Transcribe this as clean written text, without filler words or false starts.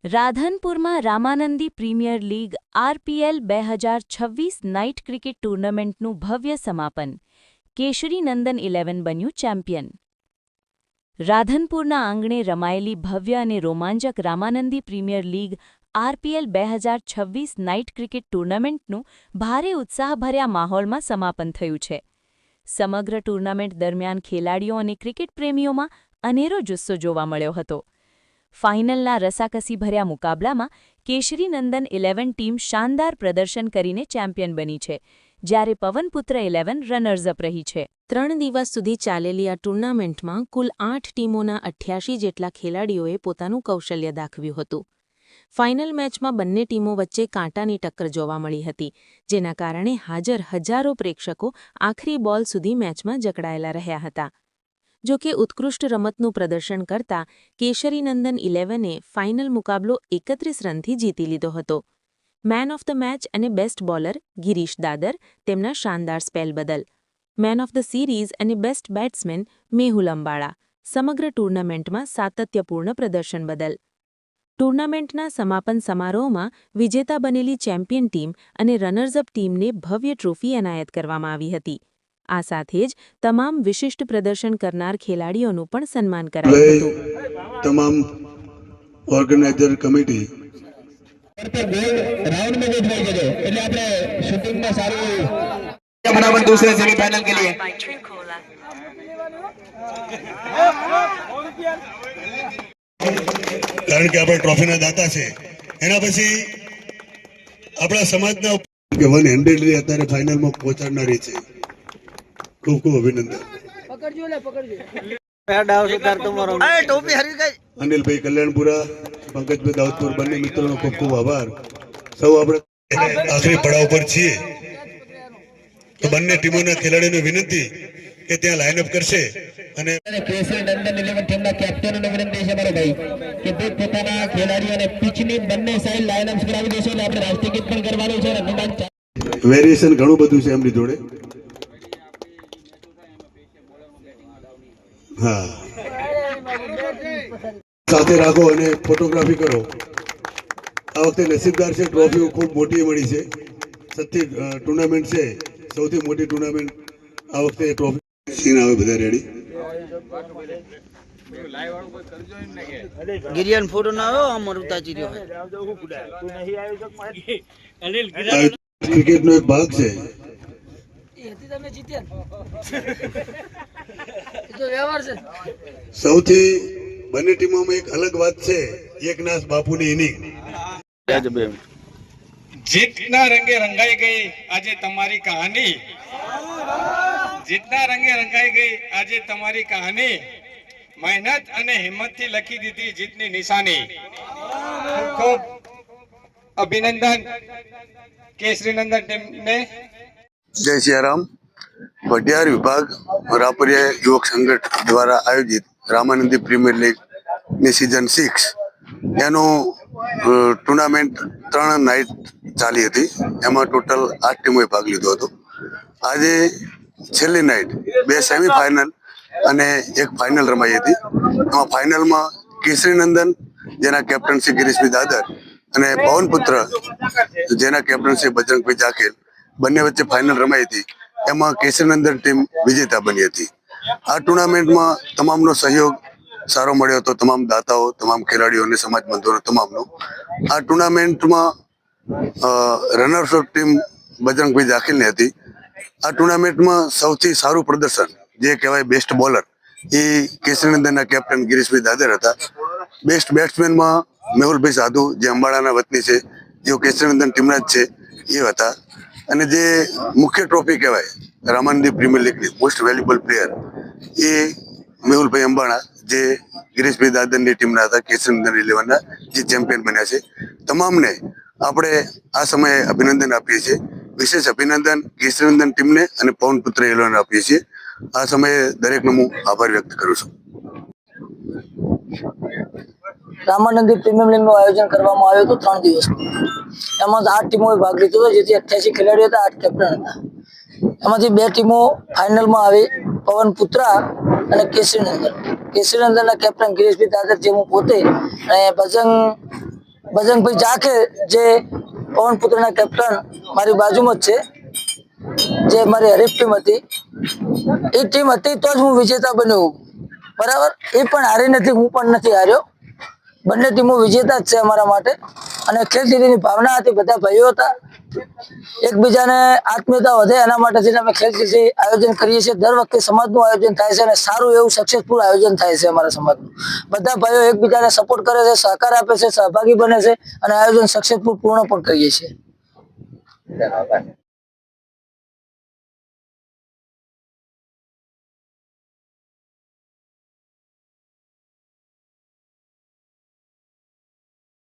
રાધનપુરમાં Ramanandi premier league RPL 2026 night cricket ટૂર્નામેન્ટનું ભવ્ય સમાપન. કેશરી નંદન 11 બન્યું ચેમ્પિયન. રાધનપુરના આંગણે રમાયેલી ભવ્ય અને રોમાંચક Ramanandi premier league RPL 2026 night cricket ટૂર્નામેન્ટનું ભારે ઉત્સાહભર્યા માહોલમાં સમાપન થયું છે. સમગ્ર ટૂર્નામેન્ટ દરમિયાન ખેલાડીઓ અને ક્રિકેટ પ્રેમીઓમાં અનેરો જુસ્સો જોવા મળ્યો હતો. ફાઇનલના રસાકસીભર્યા મુકાબલામાં કેશરી નંદન 11 ટીમ શાનદાર પ્રદર્શન કરીને ચેમ્પિયન બની છે, જ્યારે પવનપુત્ર 11 રનર્સઅપ રહી છે. 3 દિવસ સુધી ચાલેલી આ ટૂર્નામેન્ટમાં કુલ 8 ટીમોના 88 જેટલા ખેલાડીઓએ પોતાનું કૌશલ્ય દાખવ્યું હતું. ફાઇનલ મેચમાં બંને ટીમો વચ્ચે કાંટાની ટક્કર જોવા મળી હતી, જેના કારણે હાજર હજારો પ્રેક્ષકો આખરી બોલ સુધી મેચમાં જકડાયેલા રહ્યા હતા. જો કે ઉત્કૃષ્ટ રમતનું પ્રદર્શન કરતા કેશરી નંદન 11એ ફાઇનલ મુકાબલો 31 રનથી જીતી લીધો હતો. મેન ઓફ ધ મેચ અને બેસ્ટ બોલર ગિરીશ દાદર તેમના શાનદાર સ્પેલ બદલ, મેન ઓફ ધ સિરીઝ અને બેસ્ટ બેટ્સમેન મેહુલ અંબાળા સમગ્ર ટૂર્નામેન્ટમાં સાતત્યપૂર્ણ પ્રદર્શન બદલ. ટૂર્નામેન્ટના સમાપન સમારોહમાં વિજેતા બનેલી ચેમ્પિયન ટીમ અને રનર્સઅપ ટીમને ભવ્ય ટ્રોફી એનાયત કરવામાં આવી હતી. આ સાથે જ તમામ વિશિષ્ટ પ્રદર્શન કરનાર ખેલાડીઓનું પણ સન્માન કરાયું હતું. તમામ ઓર્ગેનાઇઝર કમિટી राउंड में जो થઈ જજો એટલે આપણે શૂટિંગ માં સારું બરાબર दूसरे सेमीफाइनल के लिए કારણ કે આપણે ટ્રોફીના દાતા છે. એના પછી આપણા સમાજના કે 100 અત્યારે ફાઇનલમાં પહોંચાડનારી છે. ખૂબ ખૂબ અભિનંદન. પકડજો લે પકડજો. ડાવ સુધાર તમારો એ ટોપી હરી ગઈ. અનિલભાઈ કલ્યાણપુરા, પંકજભાઈ દાઉદપુર બંને મિત્રોનો ખૂબ ખૂબ આભાર. સૌ આપણે આખરી પડાવ પર છીએ તો બંને ટીમોના ખેલાડીઓને વિનંતી કે ત્યાં લાઇનઅપ કરશે અને કેશરી નંદન 11 ટીમના કેપ્ટનને વિનંતી છે મારો ભાઈ કે તે પોતાના ખેલાડીઓને પિચની બંને સાઈડ લાઇનઅપ કરાવી દેશે એટલે આપણે રાષ્ટ્રીય ગીત પણ કરવાનું છે. રનબાદ વેરિએશન ઘણું બધું છે એમની જોડે. હા, સાથે રાખો અને ફોટોગ્રાફી કરો. આ વખતે નસીબદાર છે, ટ્રોફીઓ ખૂબ મોટી મળી છે. સત્ય ટુર્નામેન્ટ છે, સૌથી મોટી ટુર્નામેન્ટ આ વખતે. ટ્રોફી સીન આવે બધા રેડી. ગિરિયન ફોટો ના આવ્યો અમારું તાચી રહ્યો ક્રિકેટનો એક ભાગ છે. સૌથી બંને ટીમોમાં એક અલગ વાત છે, એકનાથ બાપુની ઇનિંગ. જીતના રંગે રંગાઈ ગઈ આજે તમારી કહાની. જીતના રંગે રંગાઈ ગઈ આજે તમારી કહાની. મહેનત અને હિંમતથી લખી દીધી જીતની નિશાની. ખૂબ ખૂબ અભિનંદન કેશરી નંદન ટીમને. જય સિયારામ. વઢિયાર વિભાગ રાપરિયા યુવક સંગઠન દ્વારા આયોજિત રામાનંદી પ્રીમિયર લીગ ની સિઝન 6 એનું ટુર્નામેન્ટ 3 નાઇટ ચાલી હતી. એમાં ટોટલ 8 ટીમોએ ભાગ લીધો હતો. આજે છેલ્લી નાઇટ 2 સેમીફાઇનલ અને 1 ફાઇનલ રમાઈ હતી. એમાં ફાઇનલમાં કેશરી નંદન જેના કેપ્ટન છે ગિરીશભાઈ દાદર અને પવનપુત્ર જેના કેપ્ટન છે બજરંગભાઈ જાખેલ બંને વચ્ચે ફાઇનલ રમાઈ હતી. એમાં કેશરી નંદન ટીમ વિજેતા બની હતી. આ ટુર્નામેન્ટમાં તમામનો સહયોગ સારો મળ્યો હતો, તમામ દાતાઓ, તમામ ખેલાડીઓ અને સમાજ બંધુઓનો તમામનો. આ ટુર્નામેન્ટમાં રનર્સઅપ ટીમ બજરંગભાઈ જાખેલની હતી. આ ટુર્નામેન્ટમાં સૌથી સારું પ્રદર્શન જે કહેવાય બેસ્ટ બોલર એ કેશરી નંદનના કેપ્ટન ગિરીશભાઈ દાદર હતા. બેસ્ટ બેટ્સમેનમાં મેહુલભાઈ સાધુ જે અંબાડાના વતની છે, જેઓ કેશરી નંદન ટીમના જ છે, એ હતા. અને જે મુખ્ય ટ્રોફી કહેવાય રામાનંદી પ્રીમિયર લીગની મોસ્ટ વેલ્યુબલ પ્લેયર એ મેહુલભાઈ અંબાણા જે ગિરીશભાઈ દાદરની ટીમના હતા, કેશરી નંદન 11ના જે ચેમ્પિયન બન્યા છે. તમામને આપણે આ સમયે અભિનંદન આપીએ છીએ. વિશેષ અભિનંદન કેશરી નંદન ટીમને અને પવનપુત્ર 11ને આપીએ છીએ. આ સમયે દરેકનો હું આભાર વ્યક્ત કરું છું. રામાનંદી પ્રીમિયર લીગનું આયોજન કરવામાં આવ્યું હતું 3 દિવસનું. એમાં 8 ટીમોએ ભાગ લીધો હતો, જેથી 88 ખેલાડીઓ હતા, 8 કેપ્ટન હતા. એમાંથી 2 ટીમો ફાઇનલમાં આવી, પવનપુત્રા અને કેશરી નંદન. કેશરી નંદનના કેપ્ટન ગિરીશભાઈ દાદર જે હું પોતે અને બજરંગભાઈ જાખે જે પવનપુત્રના કેપ્ટન મારી બાજુમાં જ છે, જે મારી હરીફ ટીમ હતી, એ ટીમ હતી તો જ હું વિજેતા બન્યો. બરાબર, એ પણ હારી નથી, હું પણ નથી હાર્યો. બંને ટીમો વિજેતા જ છે અમારા માટે. અને ખેલદીદીની ભાવના હતી, બધા ભાઈઓ હતા, એકબીજાને આત્મીયતા વધે એના માટે થઈને અમે ખેલદીદી આયોજન કરીએ છીએ. દર વખતે સમાજનું આયોજન થાય છે અને સારું એવું સક્સેસફુલ આયોજન થાય છે અમારા સમાજનું. બધા ભાઈઓ એકબીજાને સપોર્ટ કરે છે, સહકાર આપે છે, સહભાગી બને છે અને આયોજન સક્સેસફુલ પૂર્ણ પણ કરીએ છીએ.